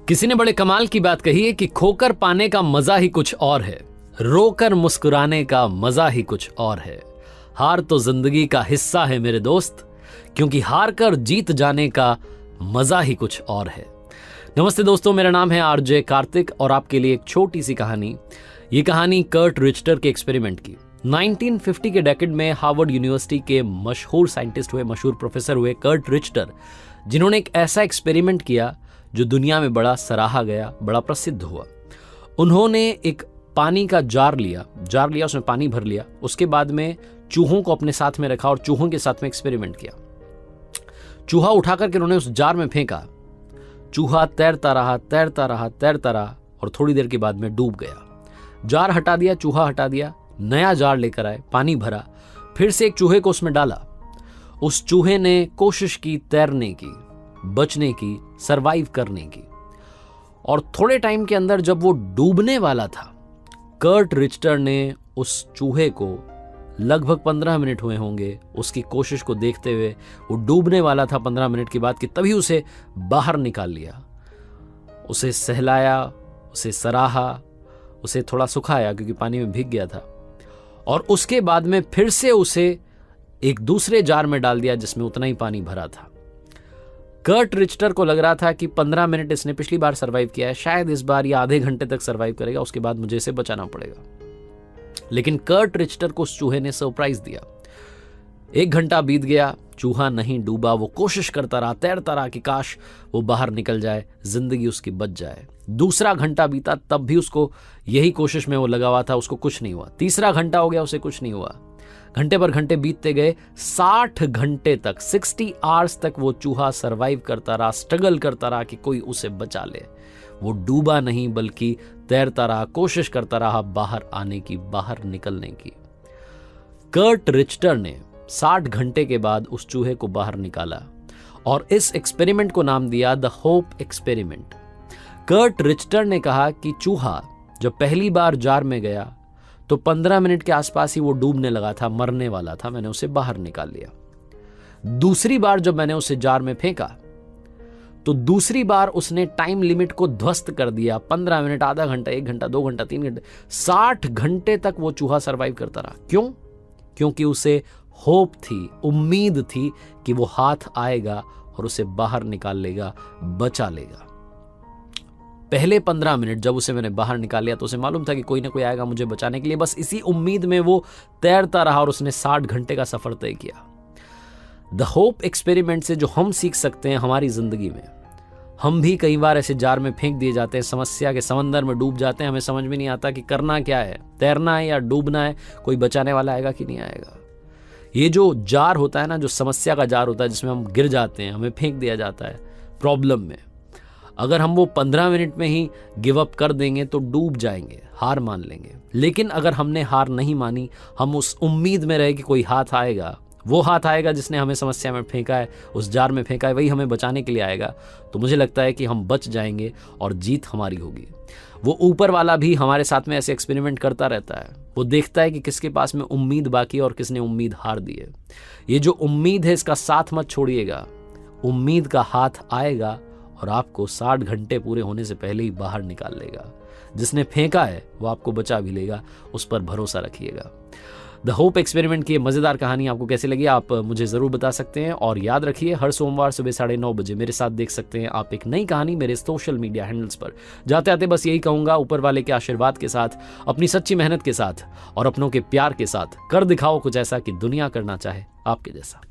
किसी ने बड़े कमाल की बात कही है कि खोकर पाने का मजा ही कुछ और है, रोकर मुस्कुराने का मजा ही कुछ और है। हार तो जिंदगी का हिस्सा है मेरे दोस्त, क्योंकि हार कर जीत जाने का मजा ही कुछ और है। नमस्ते दोस्तों, मेरा नाम है आरजे कार्तिक और आपके लिए एक छोटी सी कहानी। ये कहानी कर्ट रिचटर के एक्सपेरिमेंट की। 1950 के डेकेड में हार्वर्ड यूनिवर्सिटी के मशहूर साइंटिस्ट हुए, मशहूर प्रोफेसर हुए कर्ट रिचटर, जिन्होंने एक ऐसा एक्सपेरिमेंट किया जो दुनिया में बड़ा सराहा गया, बड़ा प्रसिद्ध हुआ। उन्होंने एक पानी का जार लिया, उसमें पानी भर लिया। उसके बाद में चूहों को अपने साथ में रखा और चूहों के साथ में एक्सपेरिमेंट किया। चूहा उठा करके उन्होंने उस जार में फेंका। चूहा तैरता रहा और थोड़ी देर के बाद में डूब गया। जार हटा दिया, चूहा हटा दिया, नया जार लेकर आए, पानी भरा, फिर से एक चूहे को उसमें डाला। उस चूहे ने कोशिश की तैरने की, बचने की, सरवाइव करने की, और थोड़े टाइम के अंदर जब वो डूबने वाला था, कर्ट रिचटर ने उस चूहे को, लगभग 15 मिनट हुए होंगे उसकी कोशिश को देखते हुए, वो डूबने वाला था 15 मिनट के बाद, कि तभी उसे बाहर निकाल लिया। उसे सहलाया, उसे सराहा, उसे थोड़ा सुखाया क्योंकि पानी में भीग गया था, और उसके बाद में फिर से उसे एक दूसरे जार में डाल दिया जिसमें उतना ही पानी भरा था। कर्ट रिचटर को लग रहा था कि 15 मिनट इसने पिछली बार सरवाइव किया है, शायद इस बार ये आधे घंटे तक सरवाइव करेगा, उसके बाद मुझे इसे बचाना पड़ेगा। लेकिन कर्ट रिचटर को उस चूहे ने सरप्राइज दिया। 1 घंटा बीत गया, चूहा नहीं डूबा। वो कोशिश करता रहा, तैरता रहा कि काश वो बाहर निकल जाए, जिंदगी उसकी बच जाए। दूसरा घंटा बीता, तब भी उसको यही कोशिश में वो लगा हुआ था, उसको कुछ नहीं हुआ। तीसरा घंटा हो गया, उसे कुछ नहीं हुआ। घंटे पर घंटे बीतते गए, 60 घंटे तक, 60 आवर्स तक वो चूहा सरवाइव करता रहा, स्ट्रगल करता रहा कि कोई उसे बचा ले। वो डूबा नहीं बल्कि तैरता रहा, कोशिश करता रहा बाहर आने की, बाहर निकलने की। कर्ट रिचटर ने 60 घंटे के बाद उस चूहे को बाहर निकाला और इस एक्सपेरिमेंट को नाम दिया the hope experiment. Kurt Richter ने कहा कि चूहा जब पहली बार जार में गया तो 15 मिनट के आसपास ही वो डूबने लगा था, मरने वाला था। मैंने उसे बाहर निकाल लिया। दूसरी बार जब मैंने उसे जार में फेंका तो दूसरी बार उसने टाइम लिमिट को ध्वस्त कर दिया। 15 मिनट, आधा घंटा, 1 घंटा, 2 घंटा, 3 घंटे, 60 घंटे तक वो चूहा सरवाइव करता रहा। क्यों? क्योंकि उसे होप थी, उम्मीद थी कि वो हाथ आएगा और उसे बाहर निकाल लेगा, बचा लेगा। पहले 15 मिनट जब उसे मैंने बाहर निकाल लिया तो उसे मालूम था कि कोई ना कोई आएगा मुझे बचाने के लिए। बस इसी उम्मीद में वो तैरता रहा और उसने 60 घंटे का सफर तय किया। द होप एक्सपेरिमेंट से जो हम सीख सकते हैं हमारी जिंदगी में, हम भी कई बार ऐसे जार में फेंक दिए जाते हैं, समस्या के समंदर में डूब जाते हैं। हमें समझ में नहीं आता कि करना क्या है, तैरना है या डूबना है, कोई बचाने वाला आएगा कि नहीं आएगा। ये जो जार होता है ना, जो समस्या का जार होता है, जिसमें हम गिर जाते हैं, हमें फेंक दिया जाता है प्रॉब्लम में, अगर हम वो 15 मिनट में ही गिव अप कर देंगे तो डूब जाएंगे, हार मान लेंगे। लेकिन अगर हमने हार नहीं मानी, हम उस उम्मीद में रहे कि कोई हाथ आएगा, वो हाथ आएगा जिसने हमें समस्या में फेंका है, उस जार में फेंका है, वही हमें बचाने के लिए आएगा, तो मुझे लगता है कि हम बच जाएंगे और जीत हमारी होगी। वो ऊपर वाला भी हमारे साथ में ऐसे एक्सपेरिमेंट करता रहता है। वो देखता है कि किसके पास में उम्मीद बाकी है और किसने उम्मीद हार दी है। ये जो उम्मीद है, इसका साथ मत छोड़िएगा। उम्मीद का हाथ आएगा और आपको 60 घंटे पूरे होने से पहले ही बाहर निकाल लेगा। जिसने फेंका है वो आपको बचा भी लेगा, उस पर भरोसा रखिएगा। द होप एक्सपेरिमेंट की मजेदार कहानी आपको कैसी लगी आप मुझे जरूर बता सकते हैं। और याद रखिए, हर सोमवार सुबह 9:30 बजे मेरे साथ देख सकते हैं आप एक नई कहानी मेरे सोशल मीडिया हैंडल्स पर। जाते आते बस यही कहूंगा, ऊपर वाले के आशीर्वाद के साथ, अपनी सच्ची मेहनत के साथ और अपनों के प्यार के साथ कर दिखाओ कुछ ऐसा कि दुनिया करना चाहे आपके जैसा।